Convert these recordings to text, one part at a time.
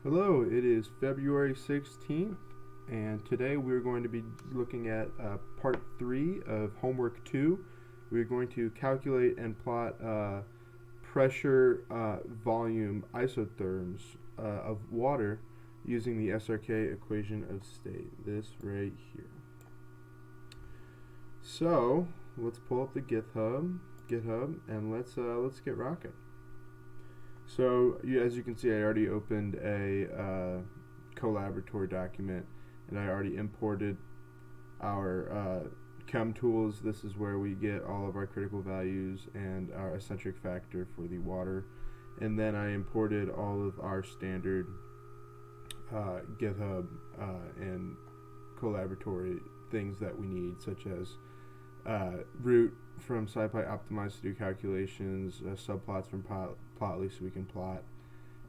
Hello, it is February 16th, and today we're going to be looking at part 3 of homework 2. We're going to calculate and plot pressure volume isotherms of water using the SRK equation of state, this right here. So let's pull up the GitHub, and let's get rocking. So as you can see, I already opened a collaboratory document, and I already imported our chem tools. This is where we get all of our critical values and our eccentric factor for the water. And then I imported all of our standard GitHub and collaboratory things that we need, such as root from SciPy Optimize to do calculations, subplots from Plotly so we can plot,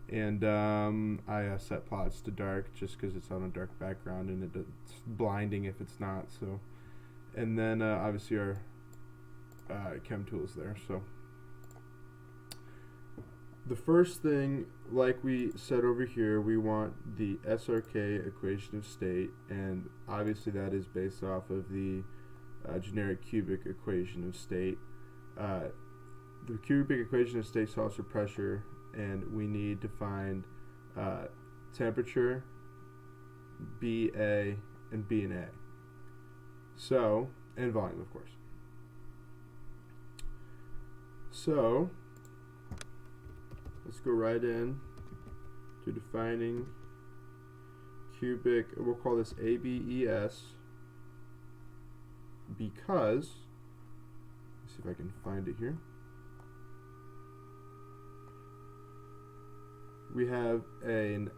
and I set plots to dark just because it's on a dark background and it's blinding if it's not. So, and then obviously our chem tools there. So the first thing, like we said over here, we want the SRK equation of state, and obviously that is based off of the generic cubic equation of state. The cubic equation of state solves for pressure, and we need to find temperature, BA, and B and A. So, and volume, of course. So, let's go right in to defining cubic. We'll call this ABES because, let's see if I can find it here. We have an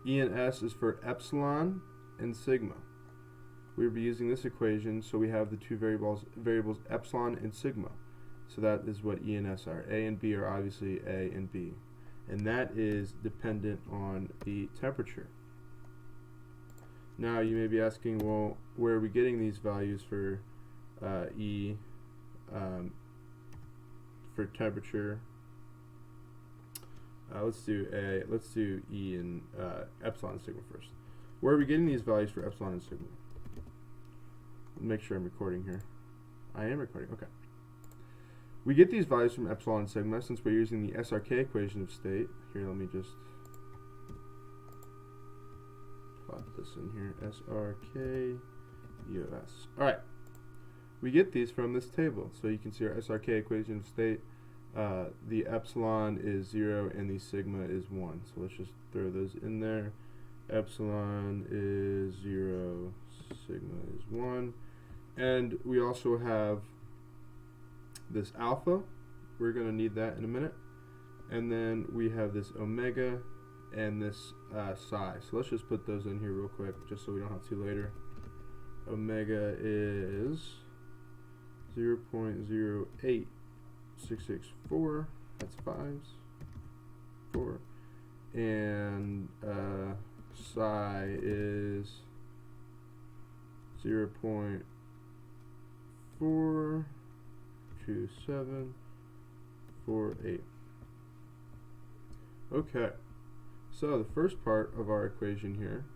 E and S is for epsilon and sigma. We'll be using this equation, so we have the two variables epsilon and sigma. So that is what E and S are. A and B are obviously A and B, and that is dependent on the temperature. Now you may be asking, well, where are we getting these values for E, for temperature? Let's do E and epsilon and sigma first. Where are we getting these values for epsilon and sigma? Make sure I'm recording here. I am recording. Okay. We get these values from epsilon and sigma since we're using the SRK equation of state. Here, let me just plot this in here. SRK EOS. All right. We get these from this table. So you can see our SRK equation of state. The epsilon is 0 and the sigma is 1. So let's just throw those in there. Epsilon is 0, sigma is 1. And we also have this alpha. We're going to need that in a minute. And then we have this omega and this psi. So let's just put those in here real quick just so we don't have to later. Omega is 0.08664. That's 5s. 4. And psi is 0.42748. Okay, so the first part of our equation here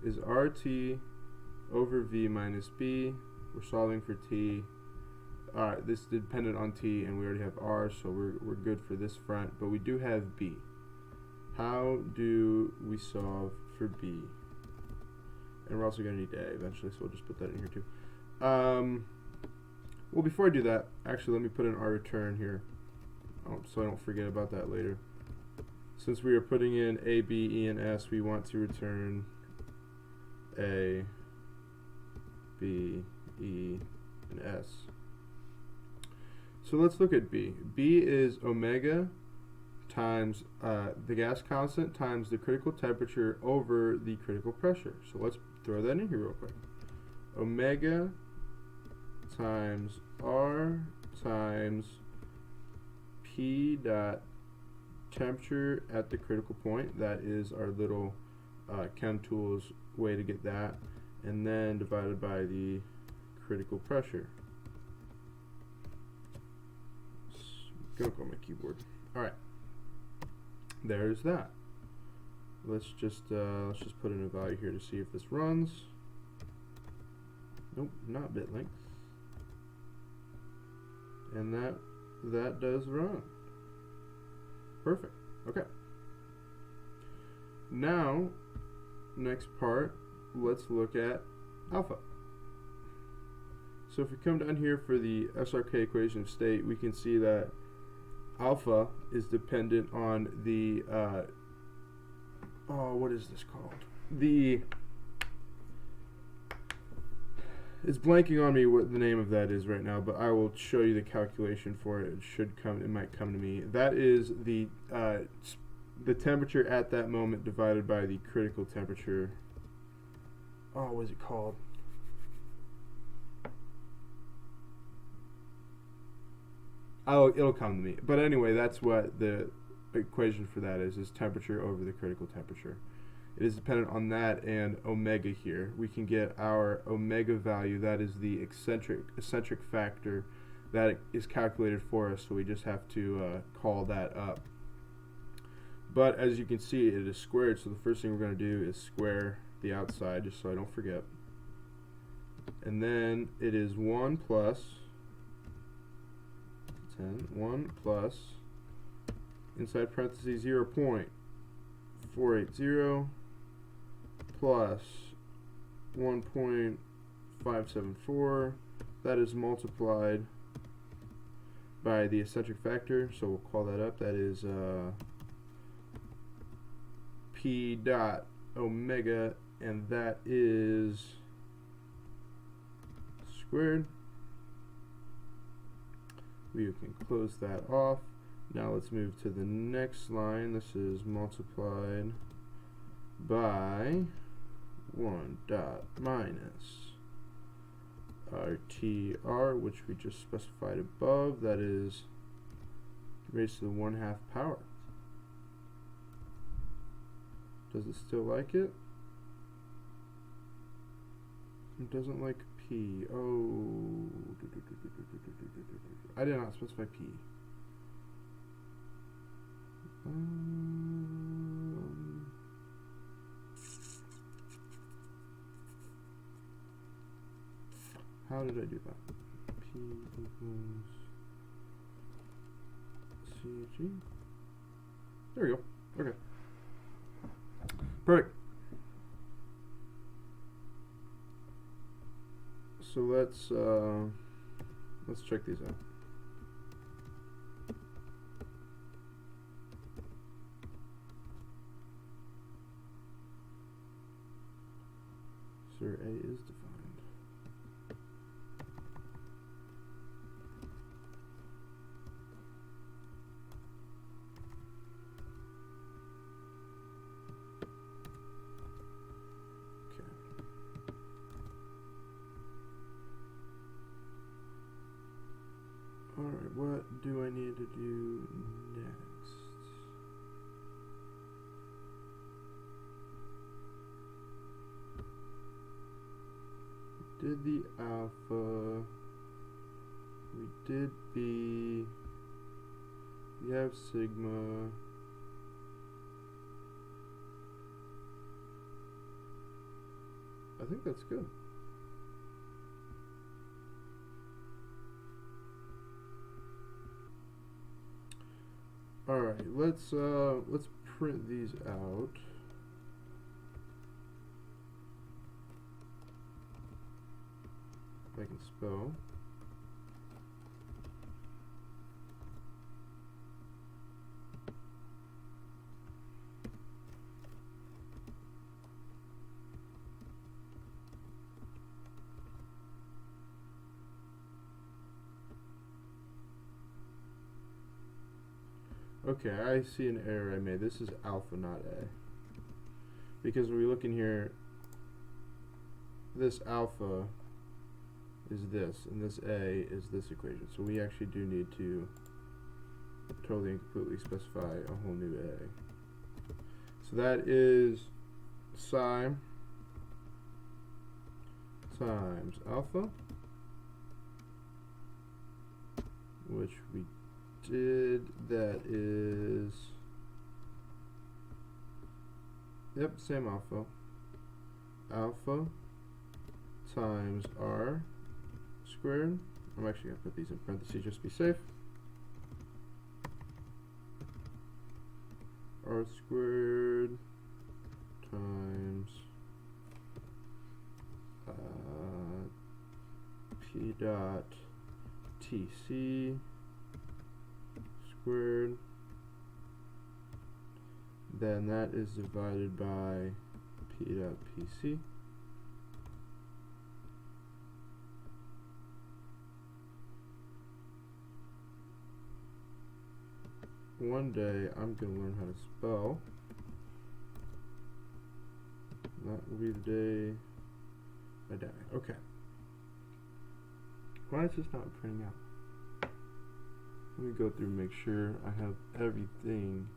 is RT over V minus B. We're solving for T. This is dependent on T, and we already have R, so we're good for this front, but we do have B. How do we solve for B? And we're also going to need A eventually, so we'll just put that in here too. Well, before I do that, actually let me put in our return here, so I don't forget about that later. Since we are putting in A, B, E, and S, we want to return A, B, E, and S. So let's look at B. B is omega times the gas constant times the critical temperature over the critical pressure. So let's throw that in here real quick. Omega times R times P dot temperature at the critical point. That is our little chem tools way to get that. And then divided by the critical pressure. Go on my keyboard. All right. there's that. Let's just put in a value here to see if this runs. Nope, not bit length. And that does run. Perfect. Okay. Now, next part, let's look at alpha. So if we come down here for the SRK equation of state, we can see that alpha is dependent on the what is this called? It's blanking on me what the name of that is right now, but I will show you the calculation for it. It might come to me. That is the temperature at that moment divided by the critical temperature. Oh, what is it called? Oh, it'll come to me. But anyway, that's what the equation for that is temperature over the critical temperature. It is dependent on that and omega here. We can get our omega value, that is the eccentric factor that is calculated for us, so we just have to call that up. But as you can see, it is squared, so the first thing we're going to do is square the outside, just so I don't forget. And then it is 1 plus 1 plus, inside parentheses, 0.480 plus 1.574. That is multiplied by the eccentric factor, so we'll call that up. That is P dot omega, and that is squared. We can close that off. Now let's move to the next line. This is multiplied by 1 dot minus RTR, which we just specified above. That is raised to the 1/2 power. Does it still like it? It doesn't like P. Oh, I did not specify P. How did I do that? P equals CG. There we go. Okay. Perfect. So let's check these out. Sir A is defined. Alright, what do I need to do next? We did the alpha, we did B, we have sigma. I think that's good. All right, let's print these out. If I can spell. Okay, I see an error I made. This is alpha, not A. Because when we look in here, this alpha is this, and this A is this equation. So we actually do need to totally and completely specify a whole new A. So that is psi times alpha, which we did. That is Yep, same alpha. Alpha times r squared. I'm actually going to put these in parentheses just to be safe. R squared times P dot TC squared. Then that is divided by P dot PC. One day I'm going to learn how to spell. That will be the day I die. Okay. Why is this not printing out? Let me go through and make sure I have everything.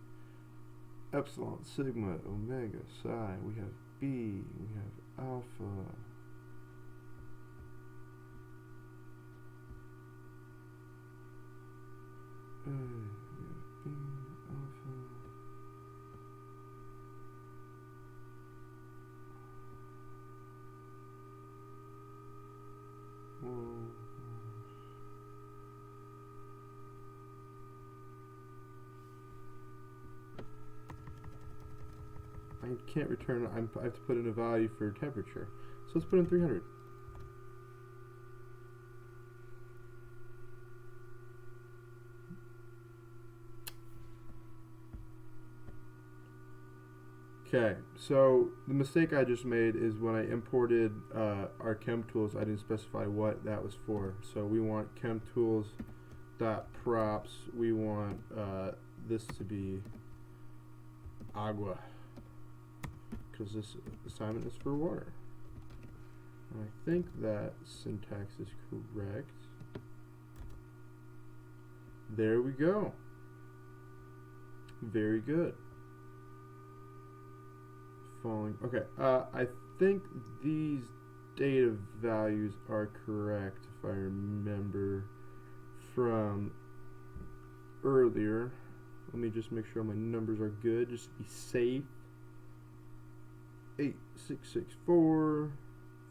Epsilon, sigma, omega, psi. We have B. We have alpha. We have B, alpha. Whoa. I can't return, I have to put in a value for temperature. So let's put in 300. Okay, so the mistake I just made is when I imported our chem tools, I didn't specify what that was for. So we want chem tools dot props. We want this to be agua, because this assignment is for water. And I think that syntax is correct. There we go. Very good. Falling. Okay, I think these data values are correct if I remember from earlier. Let me just make sure my numbers are good just to be safe. 8664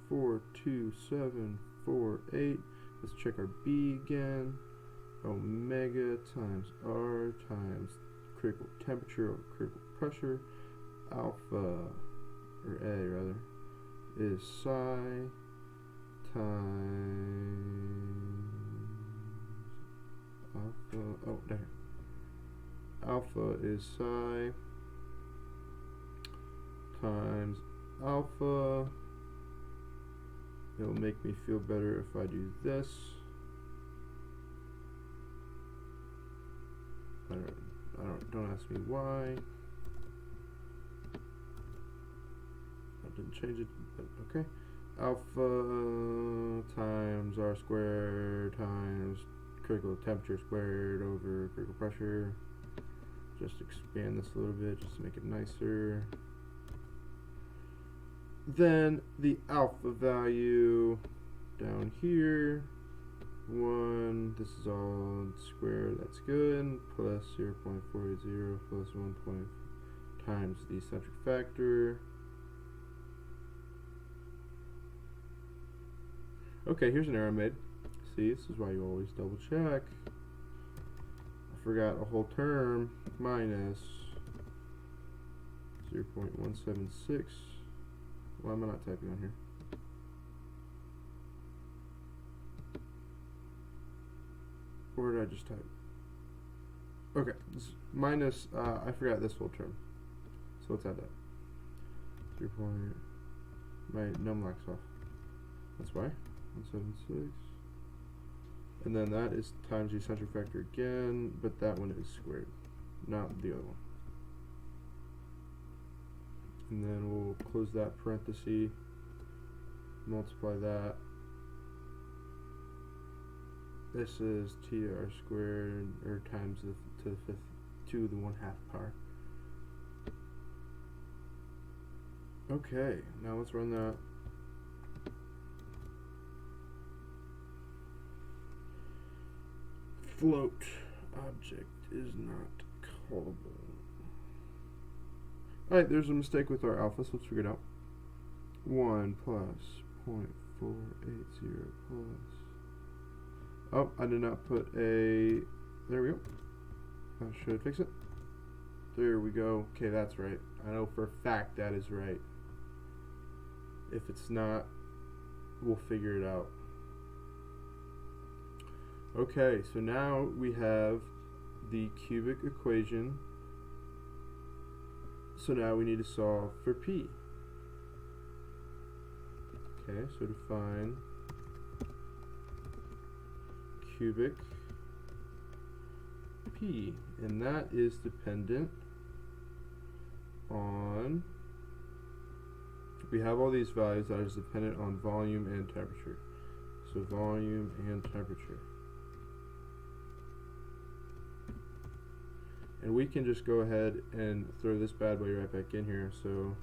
42748. Let's check our B again. Omega times R times critical temperature or critical pressure. Alpha, or A rather, is psi times alpha. Oh, there. Alpha is psi times alpha. It'll make me feel better if I do this. Don't ask me why. Didn't change it, but okay. Alpha times R squared times critical temperature squared over critical pressure. Just expand this a little bit just to make it nicer. Then the alpha value down here, 1, this is all squared, that's good, plus 0.480 plus 1 times the eccentric factor. Okay, here's an error I made. See, this is why you always double check. I forgot a whole term minus 0.176. Why am I not typing on here? Or did I just type? Okay, this minus, I forgot this whole term. So let's add that. 0. My numlock's off. That's why. 176, and then that is times the eccentric factor again, but that one is squared, not the other one. And then we'll close that parenthesis, multiply that. This is TR squared, or times to the 1/2 power. Okay, now let's run that. Float object is not callable. Alright, there's a mistake with our alpha, so let's figure it out. 1 plus 0.480 plus. Oh, I did not put a. There we go. Should I fix it? There we go. Okay, that's right. I know for a fact that is right. If it's not, we'll figure it out. Okay, so now we have the cubic equation. So now we need to solve for p. Okay, so define cubic p, and that is dependent on, we have all these values that is dependent on volume and temperature. So volume and temperature. And we can just go ahead and throw this bad boy right back in here. So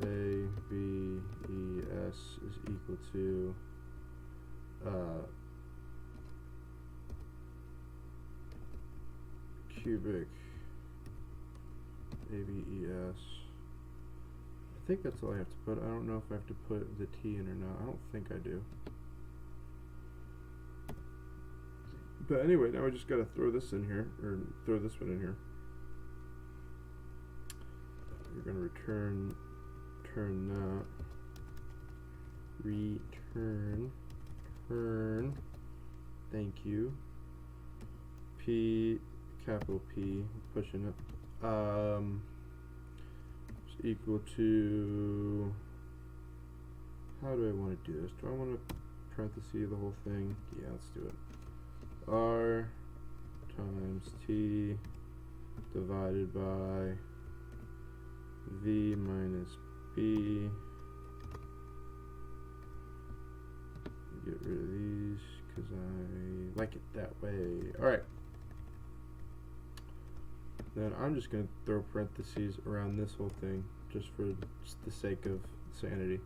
A, B, E, S is equal to cubic A, B, E, S. I think that's all I have to put. I don't know if I have to put the T in or not. I don't think I do. But anyway, now I just gotta throw this in here, or throw this one in here. We're gonna return that. Return. Thank you. P, capital P, pushing it. Is equal to. How do I want to do this? Do I want to parenthesis the whole thing? Yeah, let's do it. R times T divided by V minus B. Get rid of these because I like it that way. Alright. Then I'm just going to throw parentheses around this whole thing just for the sake of sanity.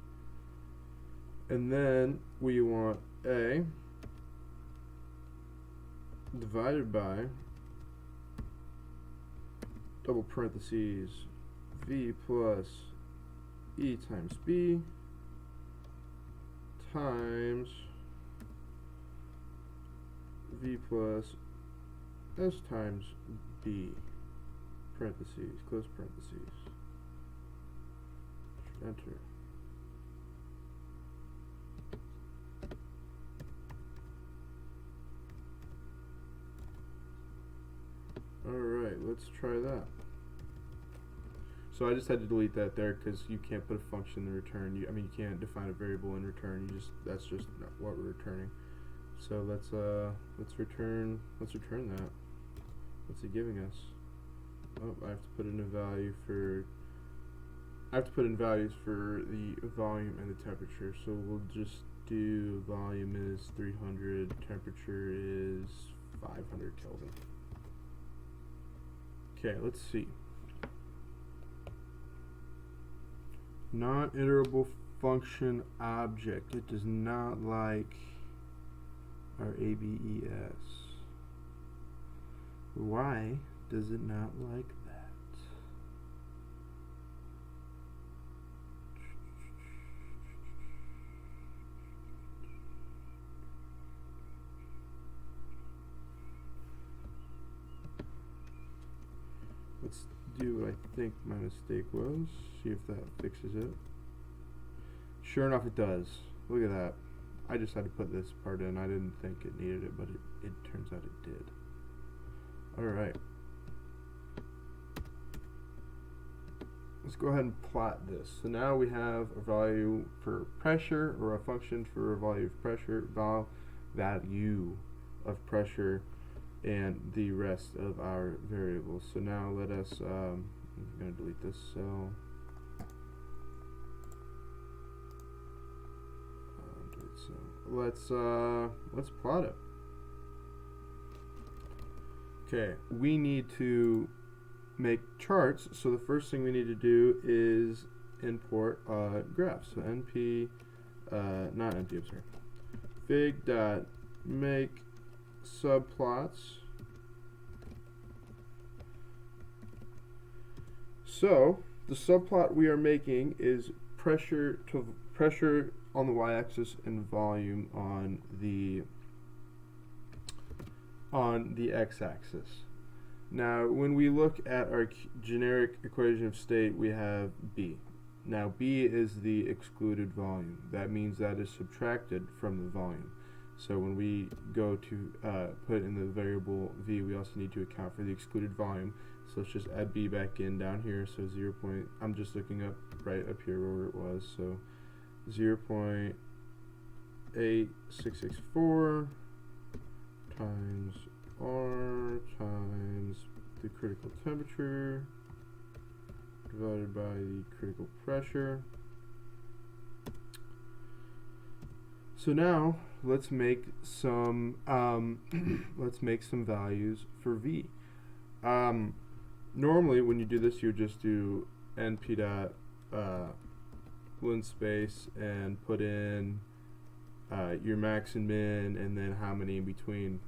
And then we want A divided by double parentheses V plus E times B times V plus S times B, parentheses, close parentheses, enter. Alright, let's try that. So I just had to delete that there because you can't put a function in return. You can't define a variable in return. That's just not what we're returning. So let's return that. What's it giving us? Oh, I have to put in a value for. I have to put in values for the volume and the temperature. So we'll just do volume is 300, temperature is 500 Kelvin. Okay, let's see. Non-iterable function object. It does not like our ABES. Why does it not like that? Let's do what I think my mistake was. See if that fixes it. Sure enough, it does. Look at that. I just had to put this part in. I didn't think it needed it, but it turns out it did. Alright. Let's go ahead and plot this. So now we have a value for pressure, or a function for a value of pressure, value of pressure, and the rest of our variables. So now let us, I'm going to delete this cell. Let's plot it. Okay, we need to make charts. So the first thing we need to do is import graphs. So np, not np, I'm sorry. Fig dot make subplots. So the subplot we are making is pressure on the y-axis and volume on the x-axis. Now, when we look at our generic equation of state, we have B. Now, B is the excluded volume. That means that is subtracted from the volume. So when we go to put in the variable V, we also need to account for the excluded volume. So let's just add B back in down here. So I'm just looking up right up here where it was. So 0.8664 times R times the critical temperature divided by the critical pressure. So now let's make some values for V. Normally when you do this, you just do np dot linspace and put in your max and min and then how many in between.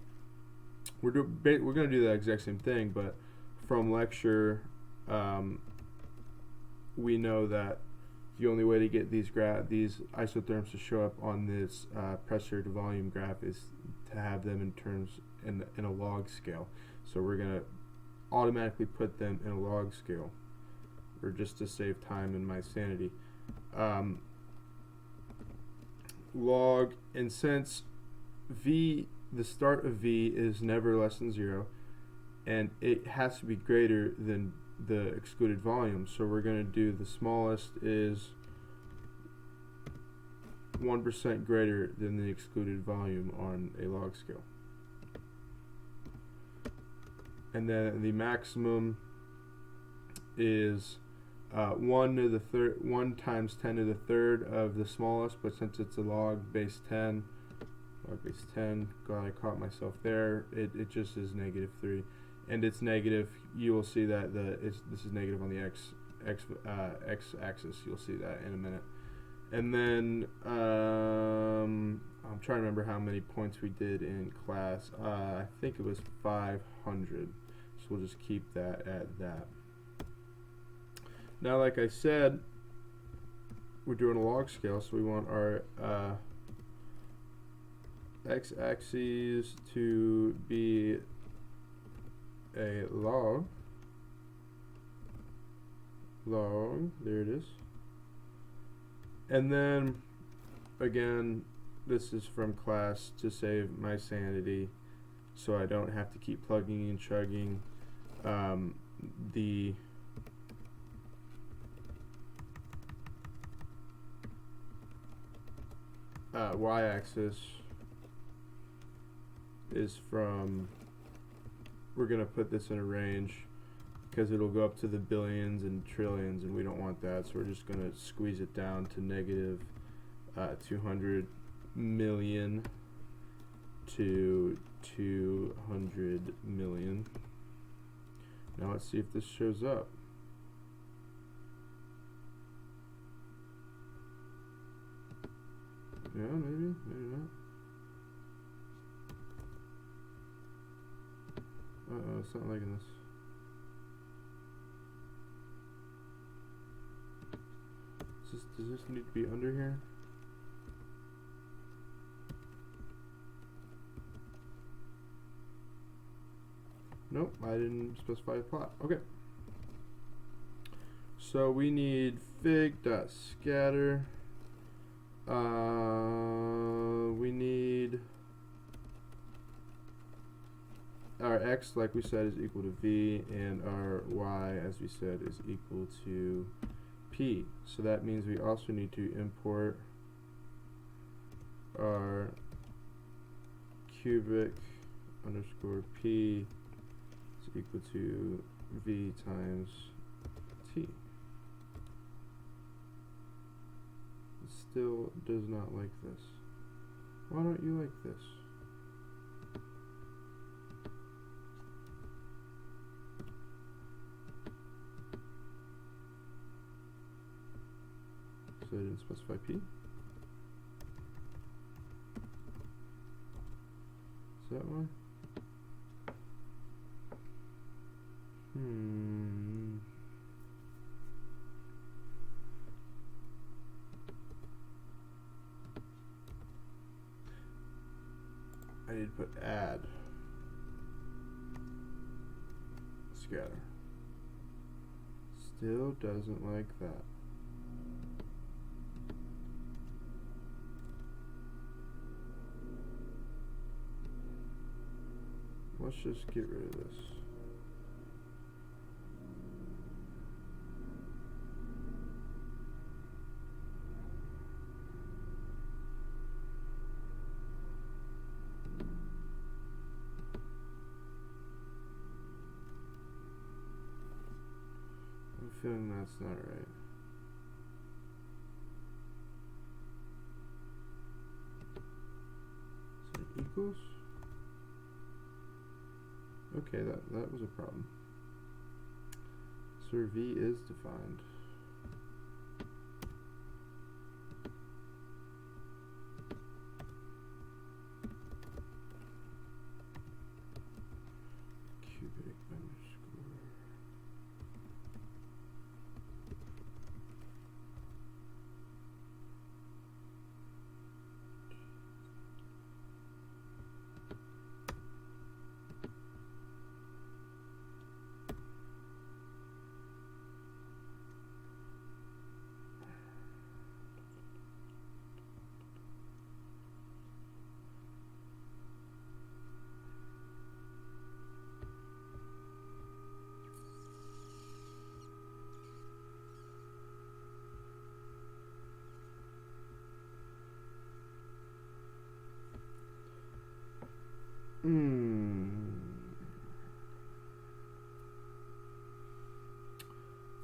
We're going to do that exact same thing, but from lecture we know that the only way to get these isotherms to show up on this pressure to volume graph is to have them in terms in a log scale. So we're going to automatically put them in a log scale, or just to save time and my sanity. Log, and since V, the start of V is never less than 0, and it has to be greater than the excluded volume, so we're going to do the smallest is 1% greater than the excluded volume on a log scale. And then the maximum is 1 times 10 to the third of the smallest, but since it's a log base 10, glad I caught myself there, it just is -3. And it's negative, you will see that this is negative on the x-axis, you'll see that in a minute. And then I'm trying to remember how many points we did in class. I think it was 500, so we'll just keep that at that. Now, like I said, we're doing a log scale, so we want our x-axis to be a log, there it is. And then, again, this is from class to save my sanity, so I don't have to keep plugging and chugging. The y-axis is from, we're going to put this in a range because it'll go up to the billions and trillions, and we don't want that, so we're just going to squeeze it down to negative 200 million to 200 million. Now let's see if this shows up. Yeah, maybe not. Uh-oh, it's not liking this. Does this need to be under here? Nope, I didn't specify a plot. Okay. So we need fig.scatter. We need our x, like we said, is equal to v, and our y, as we said, is equal to p. So that means we also need to import our cubic underscore p is equal to v times t. It still does not like this. Why don't you like this? So I didn't specify p. Is that why? put add scatter. Still doesn't like that. Let's just get rid of this. I'm feeling that's not right. Is it equals? Okay, that was a problem. So V is defined. Cubic underscore.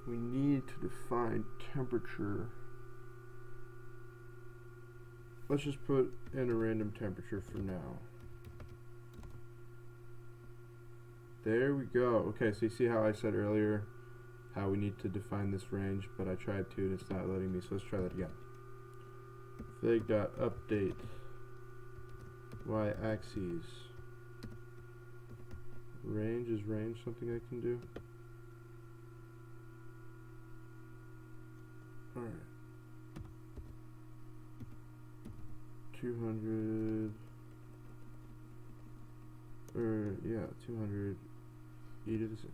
We need to define temperature. Let's just put in a random temperature for now. There we go. Okay, so you see how I said earlier how we need to define this range, but I tried to and it's not letting me, so let's try that again. Fig.update y-axis. Range, is range something I can do? Alright. 200, or yeah, 200 e to the 6.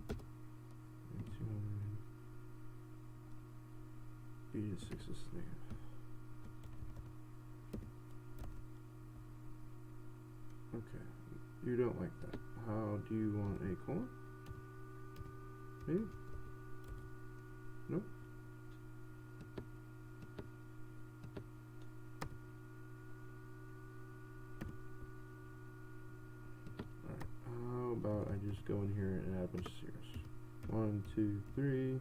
And 200 e to the 6 is negative. Okay, you don't like that. How do you want a colon? Maybe? Nope. Alright, how about I just go in here and add a bunch of zeros. 1, 2, 3.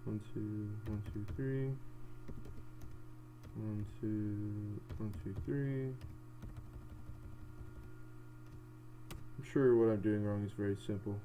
1, 2, 1, 2, 3. 1, 2, 1, 2, 3. I'm sure what I'm doing wrong is very simple.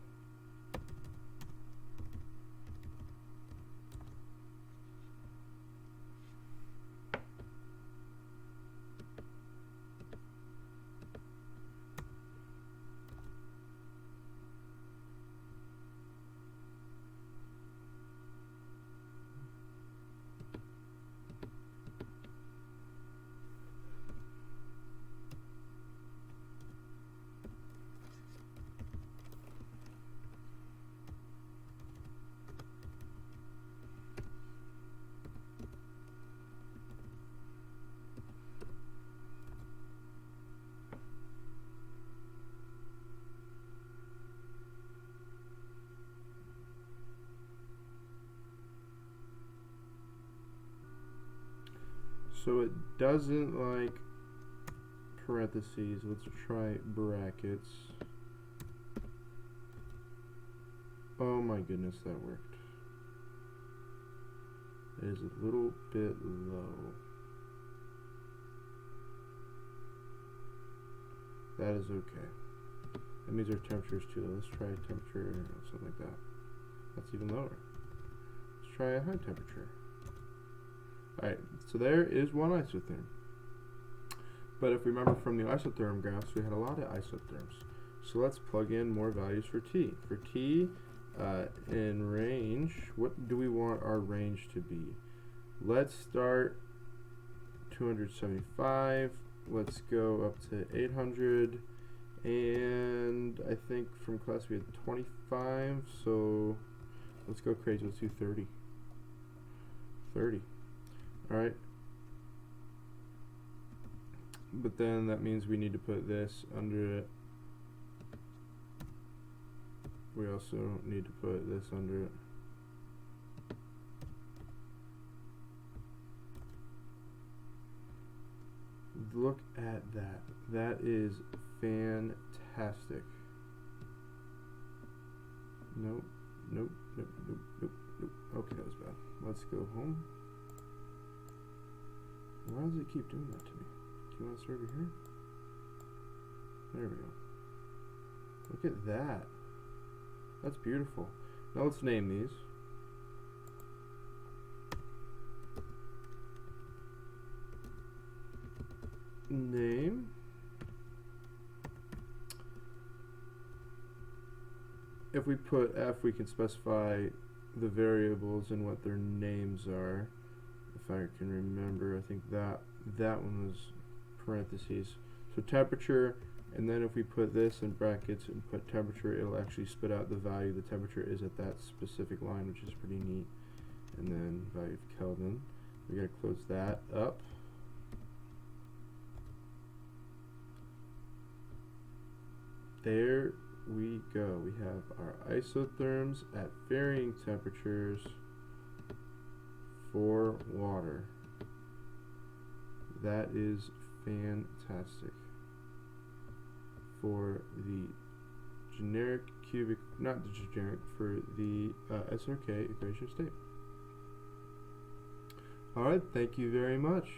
So it doesn't like parentheses. Let's try brackets. Oh my goodness, that worked. It is a little bit low. That is okay. That means our temperature is too low. Let's try temperature or something like that. That's even lower. Let's try a high temperature. Alright, so there is one isotherm. But if we remember from the isotherm graphs, we had a lot of isotherms. So let's plug in more values for T. For T, in range, what do we want our range to be? Let's start 275 let's go up to 800, and I think from class we had 25, so let's go crazy. Let's do 30. 30. Alright. But then that means we need to put this under it. We also need to put this under it. Look at that. That is fantastic. Nope, nope, nope, nope, nope, nope. Okay, that was bad. Let's go home. Why does it keep doing that to me? Do you want to start over here? There we go. Look at that. That's beautiful. Now let's name these. Name. If we put F, we can specify the variables and what their names are. If I can remember, I think that one was parentheses. So temperature, and then if we put this in brackets and put temperature, it'll actually spit out the value the temperature is at that specific line, which is pretty neat. And then value of Kelvin. We gotta close that up. There we go. We have our isotherms at varying temperatures for water. That is fantastic. For the generic cubic, not the generic, for the SRK equation state. Alright, thank you very much.